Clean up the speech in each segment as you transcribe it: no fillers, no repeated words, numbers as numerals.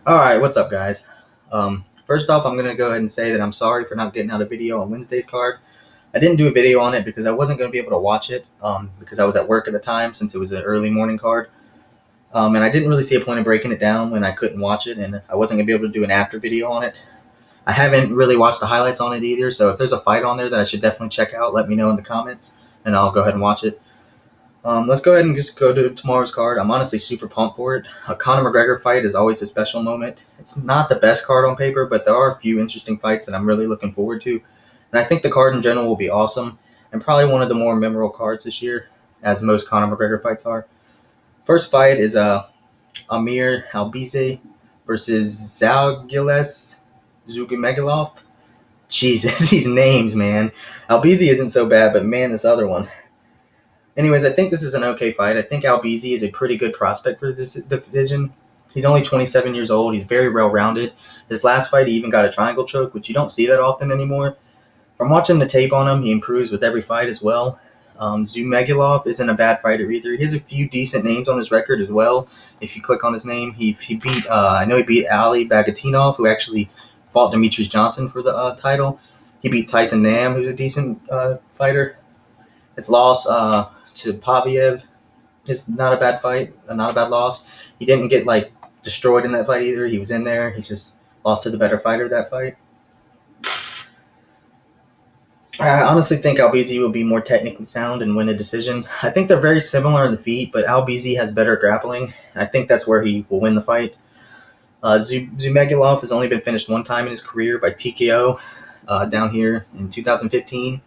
All right, what's up, guys? First off, I'm gonna go ahead and say that I'm sorry for not getting out a video on Wednesday's card. I didn't do a video on it because I wasn't gonna be able to watch it because I was at work at the time since it was an early morning card, and I didn't really see a point of breaking it down when I couldn't watch it, and I wasn't gonna be able to do an after video on it. I haven't really watched the highlights on it either, so if there's a fight on there that I should definitely check out, let me know in the comments, and I'll go ahead and watch it. Let's go ahead and just go to tomorrow's card. I'm honestly super pumped for it. A Conor McGregor fight is always a special moment. It's not the best card on paper, but there are a few interesting fights that I'm really looking forward to. And I think the card in general will be awesome and probably one of the more memorable cards this year, as most Conor McGregor fights are. First fight is Amir Albizi versus Zalgiles Zugimagilov. Jesus, these names, man. Albizi isn't so bad, but man, this other one. Anyways, I think this is an okay fight. I think Albizi is a pretty good prospect for this division. He's only 27 years old. He's very well-rounded. His last fight, he even got a triangle choke, which you don't see that often anymore. From watching the tape on him, he improves with every fight as well. Zumagilov isn't a bad fighter either. He has a few decent names on his record as well. If you click on his name, he beat, I know he beat Ali Bagatinov, who actually fought Demetrius Johnson for the title. He beat Tyson Nam, who's a decent fighter. His loss to Paviev is not a bad fight, not a bad loss. He didn't get destroyed in that fight either. He was in there. He just lost to the better fighter that fight. I honestly think Albizi will be more technically sound and win a decision. I think they're very similar in the feet, but Albizi has better grappling. I think that's where he will win the fight. Zumagilov has only been finished one time in his career by TKO down here in 2015.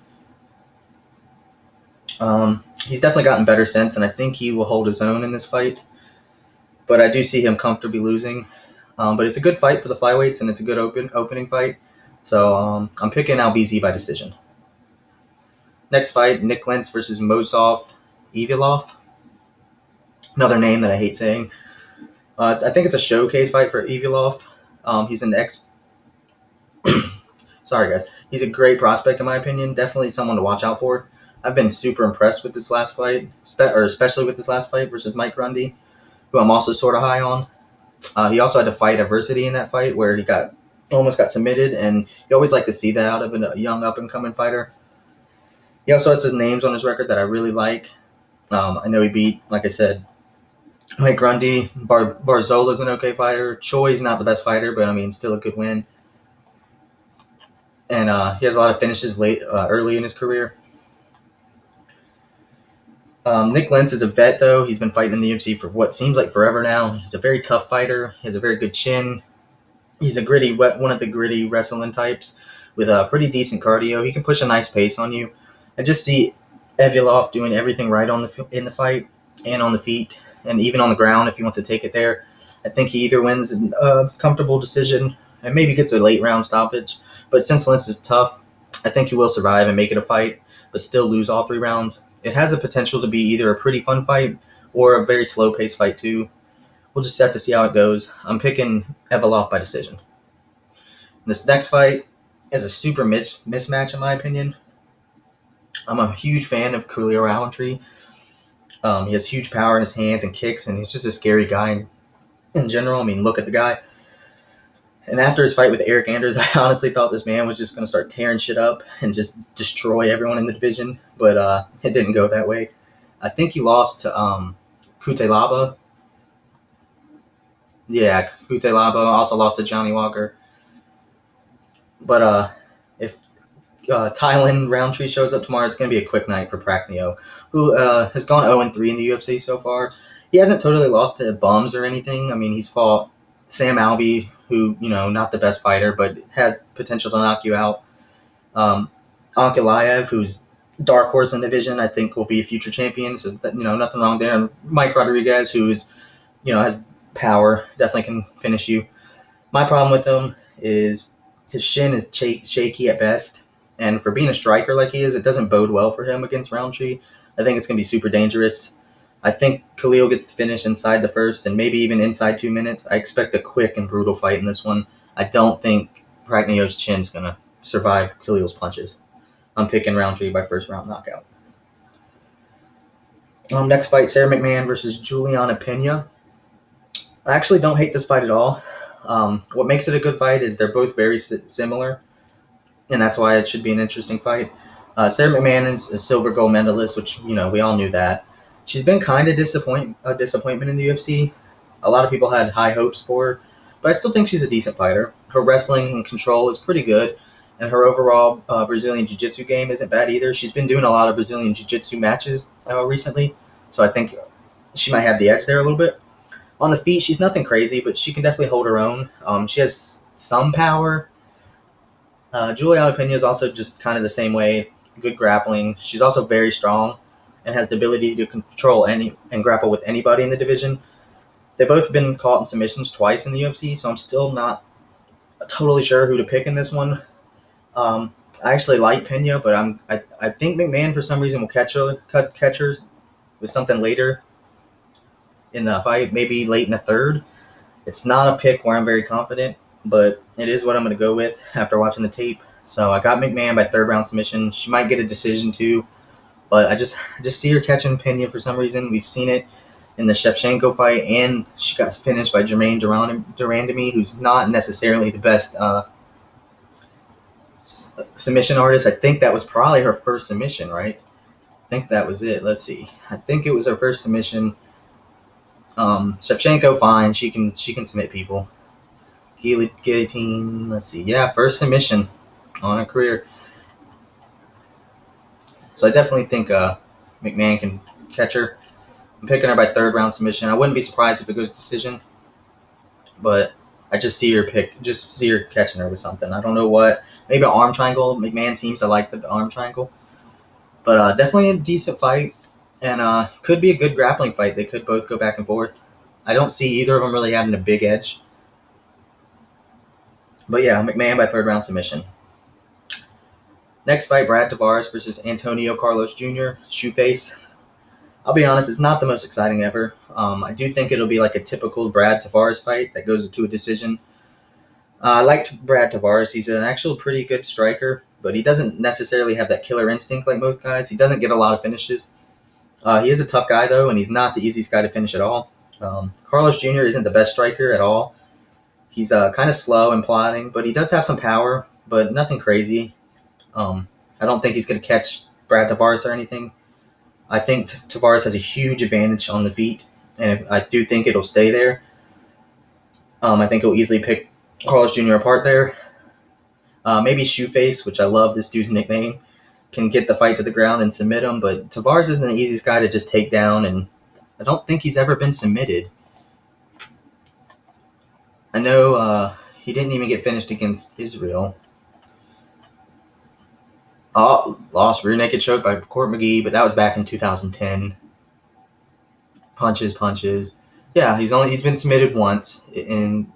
He's definitely gotten better since, and I think he will hold his own in this fight. But I do see him comfortably losing. But it's a good fight for the flyweights, and it's a good opening fight. So I'm picking Albizi by decision. Next fight, Nick Lentz versus Mozov Ivilov. Another name that I hate saying. I think it's a showcase fight for Ivilov. He's an ex. Sorry, guys. He's a great prospect in my opinion. Definitely someone to watch out for. I've been super impressed with this last fight, especially with this last fight versus Mike Grundy, who I'm also sort of high on. He also had to fight adversity in that fight where he almost got submitted, and you always like to see that out of a young up-and-coming fighter. He also has some names on his record that I really like. I know he beat, like I said, Mike Grundy. Barzola's an okay fighter. Choi's not the best fighter, but I mean, still a good win. And he has a lot of finishes early in his career. Nick Lentz is a vet, though. He's been fighting in the UFC for what seems like forever now. He's a very tough fighter. He has a very good chin. He's one of the gritty wrestling types with a pretty decent cardio. He can push a nice pace on you. I just see Evilov doing everything right in the fight and on the feet and even on the ground if he wants to take it there. I think he either wins a comfortable decision and maybe gets a late round stoppage. But since Lentz is tough, I think he will survive and make it a fight, but still lose all 3 rounds. It has the potential to be either a pretty fun fight or a very slow-paced fight, too. We'll just have to see how it goes. I'm picking Evilov by decision. This next fight is a super mismatch, in my opinion. I'm a huge fan of Khalil Roundtree. He has huge power in his hands and kicks, and he's just a scary guy in general. I mean, look at the guy. And after his fight with Eric Anders, I honestly thought this man was just going to start tearing shit up and just destroy everyone in the division, but it didn't go that way. I think he lost to Kutelaba. Yeah, Kutelaba also lost to Johnny Walker. But if Thailand Roundtree shows up tomorrow, it's going to be a quick night for Prachnio, who has gone 0-3 in the UFC so far. He hasn't totally lost to bums or anything. I mean, he's fought Sam Alvey, who, not the best fighter, but has potential to knock you out. Ankalaev, who's dark horse in the division, I think will be a future champion. So, nothing wrong there. And Mike Rodriguez, who is, has power, definitely can finish you. My problem with him is his shin is shaky at best. And for being a striker like he is, it doesn't bode well for him against Roundtree. I think it's going to be super dangerous. I think Khalil gets to finish inside the first and maybe even inside 2 minutes. I expect a quick and brutal fight in this one. I don't think Prachnio's chin's going to survive Khalil's punches. I'm picking Roundtree by first round knockout. Next fight, Sarah McMahon versus Juliana Pena. I actually don't hate this fight at all. What makes it a good fight is they're both very similar, and that's why it should be an interesting fight. Sarah McMahon is a silver gold medalist, which we all knew that. She's been kind of a disappointment in the UFC. A lot of people had high hopes for her, but I still think she's a decent fighter. Her wrestling and control is pretty good, and her overall Brazilian Jiu-Jitsu game isn't bad either. She's been doing a lot of Brazilian Jiu-Jitsu matches recently, so I think she might have the edge there a little bit. On the feet, she's nothing crazy, but she can definitely hold her own. She has some power. Juliana Pena is also just kind of the same way, good grappling. She's also very strong and has the ability to control any and grapple with anybody in the division. They've both been caught in submissions twice in the UFC, so I'm still not totally sure who to pick in this one. I actually like Pena, but I think McMahon for some reason will catch her with something later in the fight, maybe late in the third. It's not a pick where I'm very confident, but it is what I'm going to go with after watching the tape. So I got McMahon by third round submission. She might get a decision too, but I just see her catching Pena for some reason. We've seen it in the Shevchenko fight, and she got finished by Jermaine Durandamy, who's not necessarily the best submission artist. I think that was probably her first submission, right? I think that was it. Let's see. I think it was her first submission. Shevchenko, fine. She can submit people. Guillotine. Let's see. Yeah, first submission on her career. So I definitely think McMahon can catch her. I'm picking her by third round submission. I wouldn't be surprised if it goes decision, but I just see her catching her with something. I don't know what. Maybe an arm triangle. McMahon seems to like the arm triangle, but definitely a decent fight, and could be a good grappling fight. They could both go back and forth. I don't see either of them really having a big edge. But yeah, McMahon by third round submission. Next fight, Brad Tavares versus Antonio Carlos Jr., Shoeface. I'll be honest, it's not the most exciting ever. I do think it'll be like a typical Brad Tavares fight that goes to a decision. I like Brad Tavares. He's an actual pretty good striker, but he doesn't necessarily have that killer instinct like most guys. He doesn't get a lot of finishes. He is a tough guy, though, and he's not the easiest guy to finish at all. Carlos Jr. isn't the best striker at all. He's kind of slow and plodding, but he does have some power, but nothing crazy. I don't think he's going to catch Brad Tavares or anything. I think Tavares has a huge advantage on the feet, and I do think it'll stay there. I think he'll easily pick Carlos Jr. apart there. Maybe Shoeface, which I love this dude's nickname, can get the fight to the ground and submit him, but Tavares isn't the easiest guy to just take down, and I don't think he's ever been submitted. I know he didn't even get finished against Israel. Lost rear naked choke by Court McGee, but that was back in 2010. Punches. Yeah, he's been submitted once in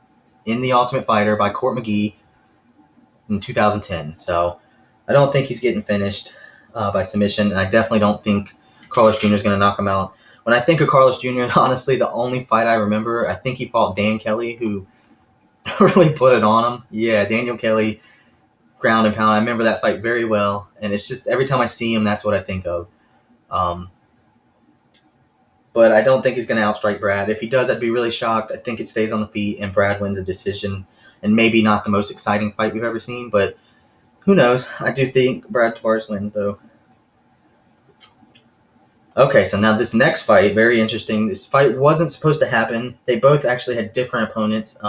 the Ultimate Fighter by Court McGee in 2010. So I don't think he's getting finished by submission, and I definitely don't think Carlos Jr. is going to knock him out. When I think of Carlos Jr., honestly, the only fight I remember, I think he fought Dan Kelly, who really put it on him. Yeah, Daniel Kelly, ground and pound. I remember that fight very well, and it's just every time I see him, that's what I think of. But I don't think he's going to outstrike Brad. If he does, I'd be really shocked. I think it stays on the feet, and Brad wins a decision, and maybe not the most exciting fight we've ever seen, but who knows? I do think Brad Tavares wins, though. Okay, so now this next fight, very interesting. This fight wasn't supposed to happen. They both actually had different opponents.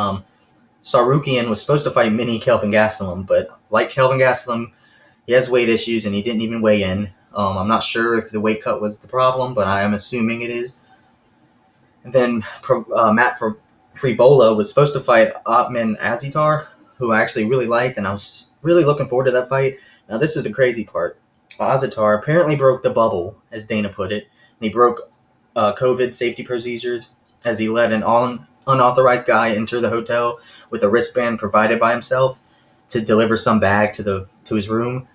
Sarukian was supposed to fight mini Kelvin Gastelum, but like Kelvin Gastelum, he has weight issues and he didn't even weigh in. I'm not sure if the weight cut was the problem, but I am assuming it is. And then Matt Frivola was supposed to fight Otman Azitar, who I actually really liked, and I was really looking forward to that fight. Now, this is the crazy part. Azitar apparently broke the bubble, as Dana put it, and he broke COVID safety procedures as he let an unauthorized guy enter the hotel with a wristband provided by himself to deliver some bag to his room.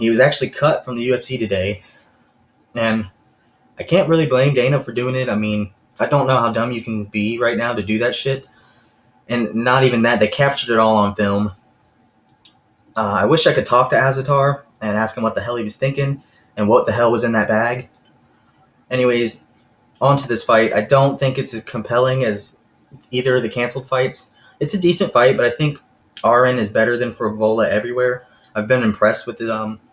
He was actually cut from the UFC today, and I can't really blame Dana for doing it. I mean, I don't know how dumb you can be right now to do that shit. And not even that, they captured it all on film. I wish I could talk to Azitar and ask him what the hell he was thinking and what the hell was in that bag. Anyways, on to this fight. I don't think it's as compelling as either of the canceled fights. It's a decent fight, but I think RN is better than Favola everywhere. I've been impressed with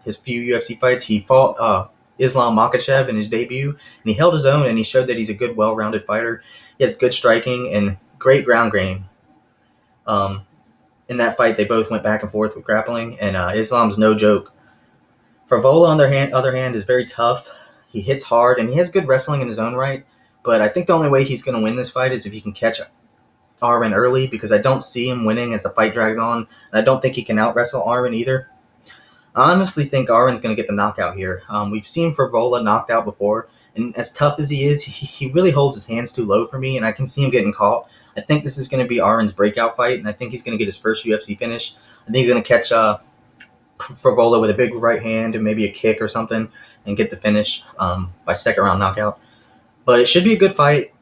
his few UFC fights. He fought Islam Makhachev in his debut, and he held his own, and he showed that he's a good, well-rounded fighter. He has good striking and great ground game. Um, in that fight, they both went back and forth with grappling, and Islam's no joke. Favola, on the other hand, is very tough. He hits hard, and he has good wrestling in his own right. But I think the only way he's going to win this fight is if he can catch Arvin early, because I don't see him winning as the fight drags on, and I don't think he can out-wrestle Arvin either. I honestly think Arvin's going to get the knockout here. We've seen Favola knocked out before, and as tough as he is, he really holds his hands too low for me, and I can see him getting caught. I think this is going to be Arvin's breakout fight, and I think he's going to get his first UFC finish. I think he's going to catch Favola with a big right hand and maybe a kick or something and get the finish by second round knockout. But it should be a good fight.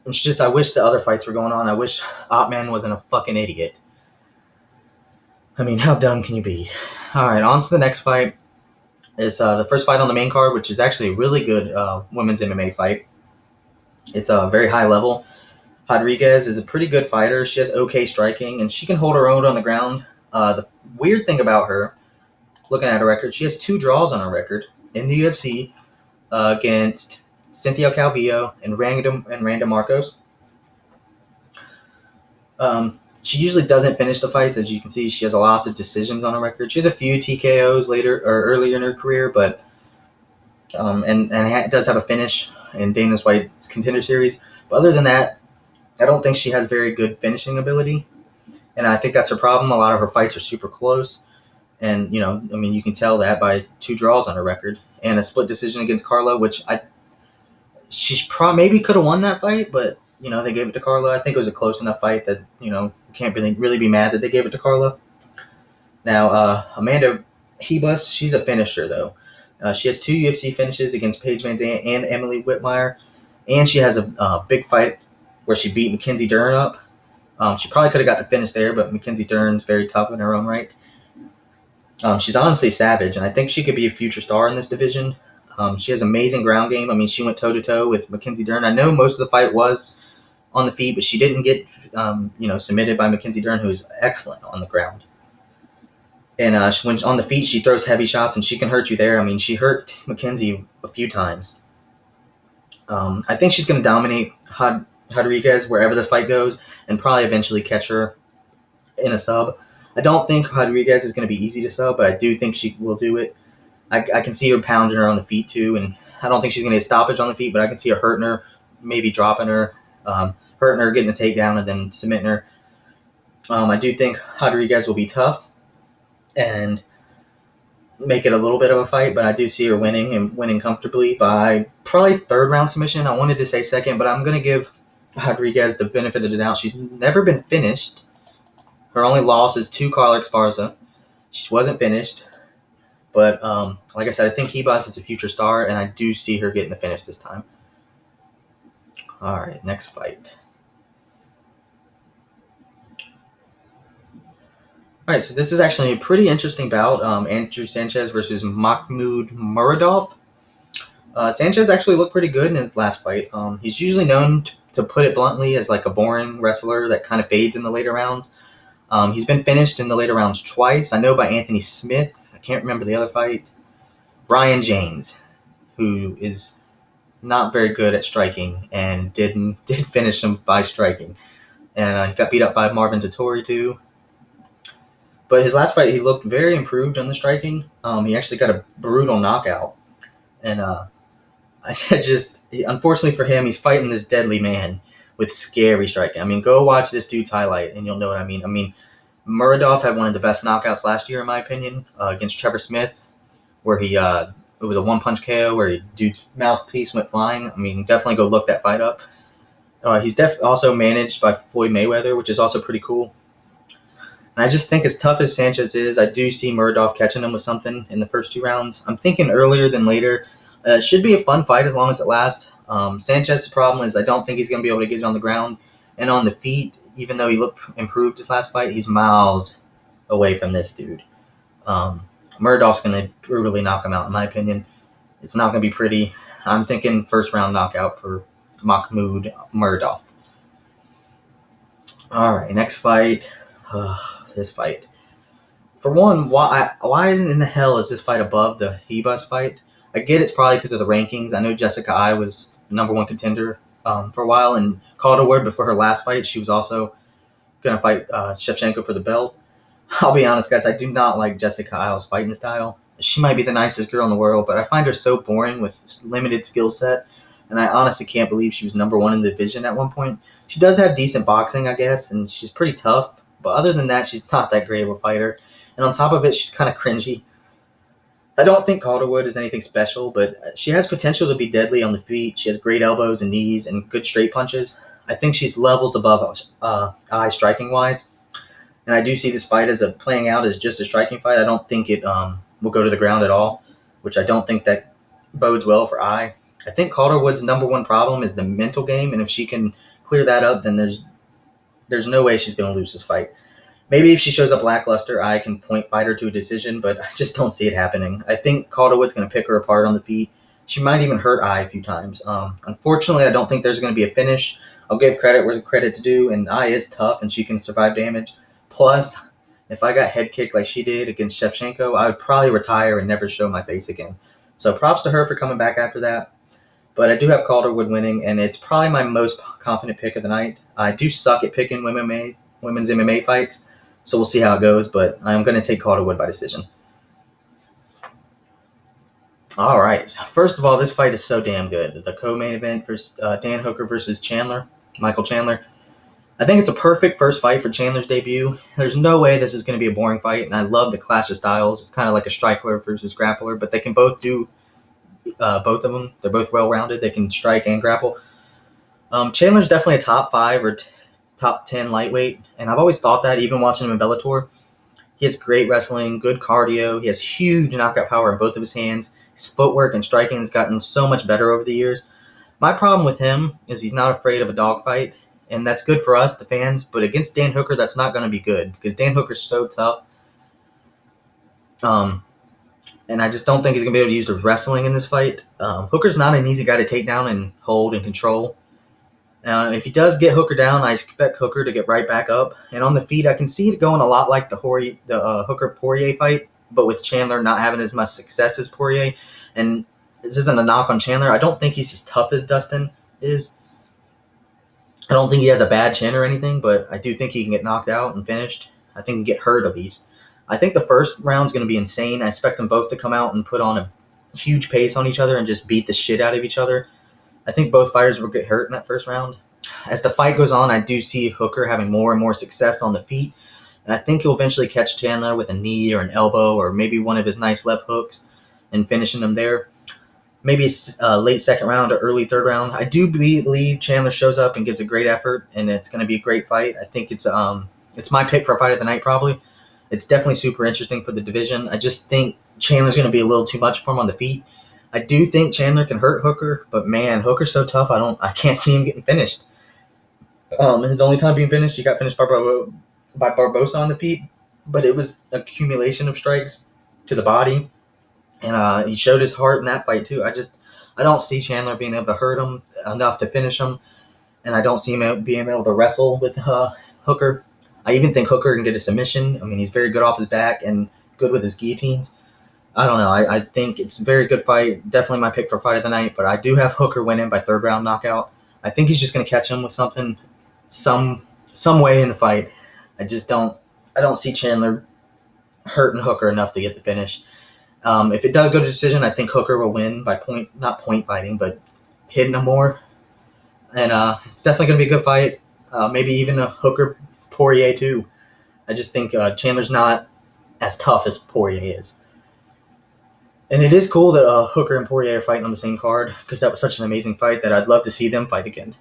It's just I wish the other fights were going on. I wish Ottman wasn't a fucking idiot. I mean, how dumb can you be? All right, on to the next fight. It's the first fight on the main card, which is actually a really good women's MMA fight. It's very high level. Rodriguez is a pretty good fighter. She has okay striking, and she can hold her own on the ground. The weird thing about her, looking at her record, she has 2 draws on her record in the UFC against Cynthia Calvillo and Randa Marcos. She usually doesn't finish the fights. As you can see, she has lots of decisions on her record. She has a few TKOs earlier in her career, but does have a finish in Dana White's Contender Series. But other than that, I don't think she has very good finishing ability, and I think that's her problem. A lot of her fights are super close, and you can tell that by 2 draws on her record and a split decision against Carla, which she maybe could have won that fight, but they gave it to Carla. I think it was a close enough fight that you can't really be mad that they gave it to Carla. Now Amanda Hebus, she's a finisher though. She has 2 UFC finishes against Paige Van Zandt and Emily Whitmire, and she has a big fight where she beat Mackenzie Dern up. She probably could have got the finish there, but Mackenzie Dern's very tough in her own right. She's honestly savage, and I think she could be a future star in this division. She has amazing ground game. I mean, she went toe-to-toe with Mackenzie Dern. I know most of the fight was on the feet, but she didn't get submitted by Mackenzie Dern, who's excellent on the ground. And when on the feet, she throws heavy shots, and she can hurt you there. I mean, she hurt Mackenzie a few times. I think she's going to dominate Rodriguez wherever the fight goes and probably eventually catch her in a sub. I don't think Rodriguez is going to be easy to sub, but I do think she will do it. I can see her pounding her on the feet too, and I don't think she's going to get stoppage on the feet, but I can see her hurting her, maybe dropping her, hurting her, getting a takedown, and then submitting her. I do think Rodriguez will be tough and make it a little bit of a fight, but I do see her winning comfortably by probably 3rd round submission. I wanted to say 2nd, but I'm going to give Rodriguez the benefit of the doubt. She's never been finished. Her only loss is to Carla Esparza. She wasn't finished. But like I said, I think Hebus is a future star, and I do see her getting the finish this time. All right, next fight. All right, so this is actually a pretty interesting bout. Andrew Sanchez versus Mahmoud Muradov. Sanchez actually looked pretty good in his last fight. He's usually known, to put it bluntly, as like a boring wrestler that kind of fades in the later rounds. He's been finished in the later rounds twice. I know by Anthony Smith. I can't remember the other fight. Brian James, who is not very good at striking and did finish him by striking. And he got beat up by Marvin Vettori too. But his last fight, he looked very improved on the striking. He actually got a brutal knockout. And unfortunately for him, he's fighting this deadly man with scary striking. I mean, go watch this dude's highlight and you'll know what I mean. I mean, Muradov had one of the best knockouts last year, in my opinion, against Trevor Smith, where it was a 1-punch KO where dude's mouthpiece went flying. I mean, definitely go look that fight up. He's also managed by Floyd Mayweather, which is also pretty cool. And I just think as tough as Sanchez is, I do see Muradov catching him with something in the first 2 rounds. I'm thinking earlier than later. It should be a fun fight as long as it lasts. Sanchez's problem is I don't think he's going to be able to get it on the ground and on the feet. Even though he looked improved his last fight, he's miles away from this dude. Muradov's going to brutally knock him out, in my opinion. It's not going to be pretty. I'm thinking 1st round knockout for Mahmoud Muradov. All right, next fight. This fight. For one, why isn't in the hell is this fight above the Hebus fight? I get it's probably because of the rankings. I know Jessica I was number one contender for a while, and Calderwood before her last fight, she was also gonna fight Shevchenko for the belt. I'll be honest, guys, I do not like Jessica Ile's fighting style. She might be the nicest girl in the world, but I find her so boring with limited skill set, and I honestly can't believe she was number one in the division at one point. She does have decent boxing, I guess, and she's pretty tough, but other than that, she's not that great of a fighter. And on top of it, she's kind of cringy. I don't think Calderwood is anything special, but she has potential to be deadly on the feet. She has great elbows and knees and good straight punches. I think she's levels above eye striking wise, and I do see this fight as playing out as just a striking fight. I don't think it will go to the ground at all, which I don't think that bodes well for Eye. I think Calderwood's number one problem is the mental game, and if she can clear that up, then there's no way she's going to lose this fight. Maybe if she shows up lackluster, I can point fight her to a decision, but I just don't see it happening. I think Calderwood's going to pick her apart on the feet. She might even hurt Eye a few times. Unfortunately, I don't think there's going to be a finish. I'll give credit where credit's due, and Eye is tough, and she can survive damage. Plus, if I got head kicked like she did against Shevchenko, I would probably retire and never show my face again. So props to her for coming back after that. But I do have Calderwood winning, and it's probably my most confident pick of the night. I do suck at picking women's MMA fights, so we'll see how it goes, but I'm going to take Calderwood by decision. All right. So first of all, this fight is so damn good. The co-main event versus Dan Hooker versus Michael Chandler. I think it's a perfect first fight for Chandler's debut. There's no way this is going to be a boring fight, and I love the clash of styles. It's kind of like a striker versus grappler, but they can both do both of them. They're both well-rounded. They can strike and grapple. Chandler's definitely a top 5 or top 10 lightweight, and I've always thought that, even watching him in Bellator. He has great wrestling, good cardio. He has huge knockout power in both of his hands. His footwork and striking has gotten so much better over the years. My problem with him is he's not afraid of a dogfight, and that's good for us, the fans, but against Dan Hooker, that's not going to be good, because Dan Hooker's so tough. And I just don't think he's going to be able to use the wrestling in this fight. Hooker's not an easy guy to take down and hold and control. If he does get Hooker down, I expect Hooker to get right back up. And on the feet, I can see it going a lot like the Hooker-Poirier fight, but with Chandler not having as much success as Poirier. And this isn't a knock on Chandler. I don't think he's as tough as Dustin is. I don't think he has a bad chin or anything, but I do think he can get knocked out and finished. I think he can get hurt at least. I think the first round's going to be insane. I expect them both to come out and put on a huge pace on each other and just beat the shit out of each other. I think both fighters will get hurt in that first round. As the fight goes on, I do see Hooker having more and more success on the feet, and I think he'll eventually catch Chandler with a knee or an elbow or maybe one of his nice left hooks and finishing him there. Maybe a late second round or early third round. I do believe Chandler shows up and gives a great effort, and it's going to be a great fight. I think it's my pick for a fight of the night probably. It's definitely super interesting for the division. I just think Chandler's going to be a little too much for him on the feet. I do think Chandler can hurt Hooker, but man, Hooker's so tough. I can't see him getting finished. His only time being finished, he got finished by Barbosa on the feet, but it was accumulation of strikes to the body, and he showed his heart in that fight too. I don't see Chandler being able to hurt him enough to finish him, and I don't see him being able to wrestle with Hooker. I even think Hooker can get a submission. I mean, he's very good off his back and good with his guillotines. I don't know. I think it's a very good fight. Definitely my pick for fight of the night, but I do have Hooker winning by third round knockout. I think he's just going to catch him with something, some way in the fight. I don't see Chandler hurting Hooker enough to get the finish. If it does go to decision, I think Hooker will win by not point fighting, but hitting him more. And it's definitely going to be a good fight. Maybe even a Hooker Poirier too. I just think Chandler's not as tough as Poirier is. And it is cool that Hooker and Poirier are fighting on the same card, because that was such an amazing fight that I'd love to see them fight again.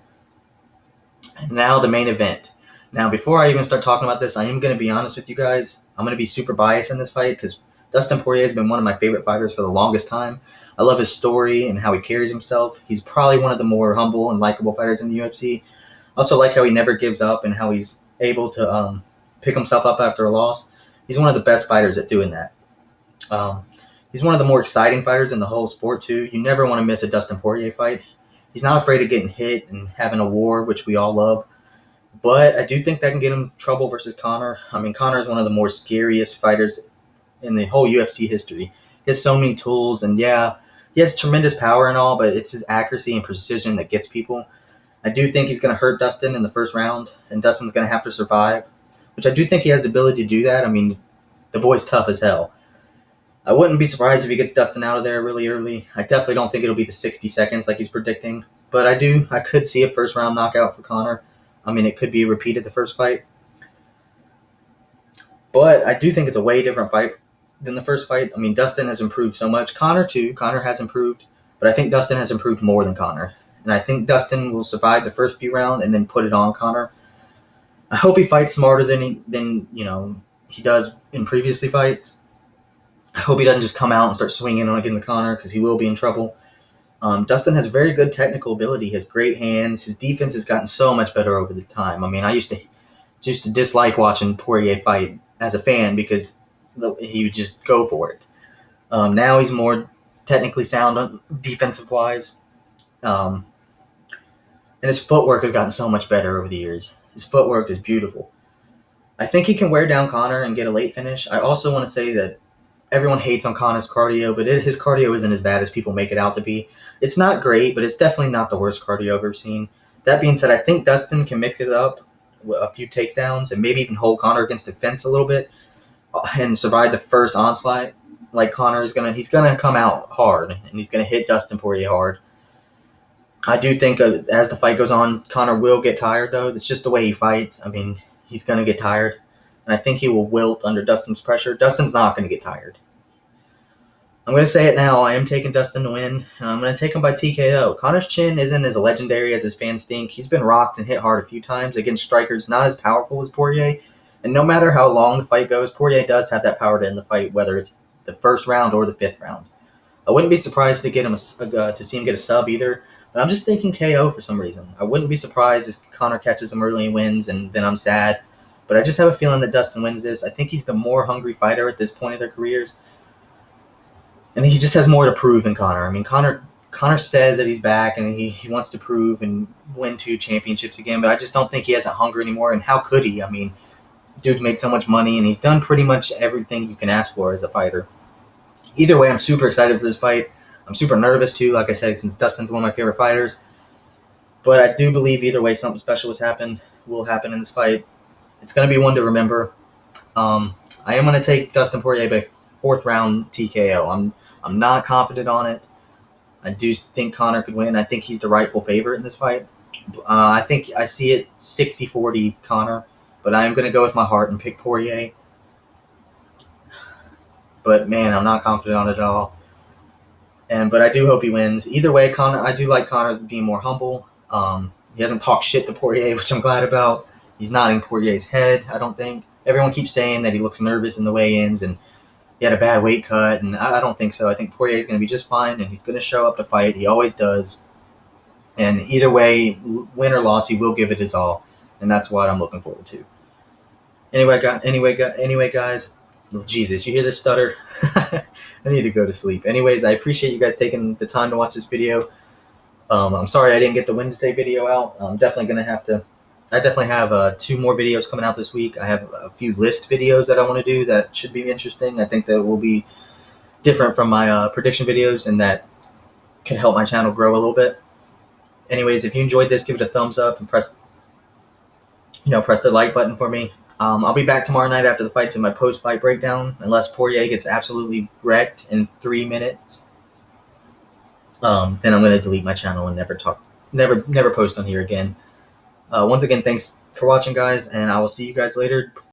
And now the main event. Now, before I even start talking about this, I am going to be honest with you guys. I'm going to be super biased in this fight because Dustin Poirier has been one of my favorite fighters for the longest time. I love his story and how he carries himself. He's probably one of the more humble and likable fighters in the UFC. I also like how he never gives up and how he's able to pick himself up after a loss. He's one of the best fighters at doing that. He's one of the more exciting fighters in the whole sport, too. You never want to miss a Dustin Poirier fight. He's not afraid of getting hit and having a war, which we all love. But I do think that can get him trouble versus Conor. I mean, Conor is one of the more scariest fighters in the whole UFC history. He has so many tools, and yeah, he has tremendous power and all, but it's his accuracy and precision that gets people. I do think he's going to hurt Dustin in the first round, and Dustin's going to have to survive, which I do think he has the ability to do that. I mean, the boy's tough as hell. I wouldn't be surprised if he gets Dustin out of there really early. I definitely don't think it'll be the 60 seconds like he's predicting, but I could see a first round knockout for Conor. I mean, it could be a repeat of the first fight, but I do think it's a way different fight than the first fight. I mean, Dustin has improved so much. Conor too. Conor has improved, but I think Dustin has improved more than Conor. And I think Dustin will survive the first few rounds and then put it on Conor. I hope he fights smarter than he does in previously fights. I hope he doesn't just come out and start swinging on against the Conor because he will be in trouble. Dustin has very good technical ability. He has great hands. His defense has gotten so much better over the time. I mean, I used to dislike watching Poirier fight as a fan because he would just go for it. Now he's more technically sound defensive wise, and his footwork has gotten so much better over the years. His footwork is beautiful. I think he can wear down Conor and get a late finish. I also want to say that everyone hates on Conor's cardio, but his cardio isn't as bad as people make it out to be. It's not great, but it's definitely not the worst cardio I've ever seen. That being said, I think Dustin can mix it up with a few takedowns and maybe even hold Conor against the fence a little bit and survive the first onslaught. Like he's gonna come out hard and he's gonna hit Dustin Poirier hard. I do think as the fight goes on, Conor will get tired though. It's just the way he fights. I mean, he's gonna get tired, and I think he will wilt under Dustin's pressure. Dustin's not gonna get tired. I'm going to say it now. I am taking Dustin to win. I'm going to take him by TKO. Conor's chin isn't as legendary as his fans think. He's been rocked and hit hard a few times against strikers not as powerful as Poirier. And no matter how long the fight goes, Poirier does have that power to end the fight, whether it's the first round or the fifth round. I wouldn't be surprised to get him to see him get a sub either. But I'm just thinking KO for some reason. I wouldn't be surprised if Conor catches him early and wins, and then I'm sad. But I just have a feeling that Dustin wins this. I think he's the more hungry fighter at this point of their careers. And he just has more to prove than Conor. I mean, Conor says that he's back and he wants to prove and win 2 championships again, but I just don't think he has a hunger anymore. And how could he? I mean, dude's made so much money and he's done pretty much everything you can ask for as a fighter. Either way, I'm super excited for this fight. I'm super nervous too, like I said, since Dustin's one of my favorite fighters. But I do believe either way something special will happen in this fight. It's going to be one to remember. I am going to take Dustin Poirier by 4th round TKO. I'm not confident on it. I do think Conor could win. I think he's the rightful favorite in this fight. I think I see it 60-40 Conor, but I am going to go with my heart and pick Poirier. But man, I'm not confident on it at all. But I do hope he wins. Either way, I do like Conor being more humble. He hasn't talked shit to Poirier, which I'm glad about. He's not in Poirier's head, I don't think. Everyone keeps saying that he looks nervous in the weigh-ins and he had a bad weight cut, and I don't think so. I think Poirier is going to be just fine, and he's going to show up to fight. He always does. And either way, win or loss, he will give it his all, and that's what I'm looking forward to. Anyway, guys, Jesus, you hear this stutter? I need to go to sleep. Anyways, I appreciate you guys taking the time to watch this video. I'm sorry I didn't get the Wednesday video out. I definitely have 2 more videos coming out this week. I have a few list videos that I want to do that should be interesting. I think that will be different from my prediction videos and that can help my channel grow a little bit. Anyways, if you enjoyed this, give it a thumbs up and press the like button for me. I'll be back tomorrow night after the fight to my post-fight breakdown, unless Poirier gets absolutely wrecked in 3 minutes. Then I'm going to delete my channel and never post on here again. Once again, thanks for watching, guys, and I will see you guys later.